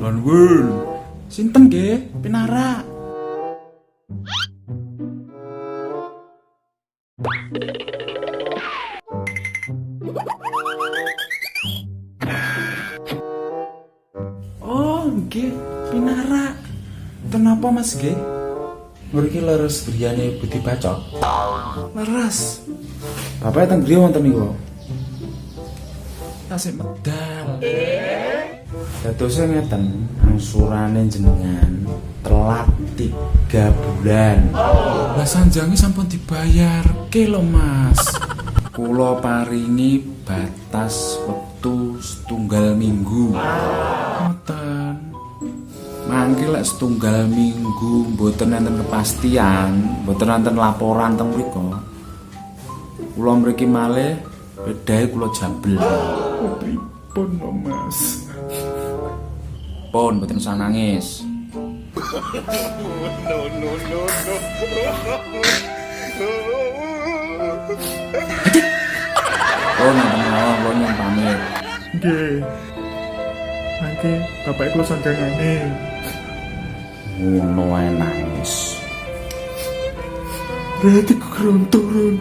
Nuwun. Sinten nggih? Pinarak. Oh, nggih, pinarak. Kenapa Mas nggih? Mriki leres griyane Budi Bacok. Leres. Bapak teng griya wonten niku. Tasik medal. Dadose ngeten, angsurane jenengan telat 3 bulan. Lah sanjange sampun dibayarke lho, Mas. Kula paringi batas wektu setunggal minggu. Ngoten. Mangke lek setunggal minggu mboten enten kepastian, mboten enten laporan teng mriku. Kula mriki malih bedahe kula jambel. Pripun lho, Mas? Pun mboten usah nangis. Oh, nonton kula pamit. Nggih. Mangke bapak kula sanjangane. Ngono ae nangis. Berarti kurang turun.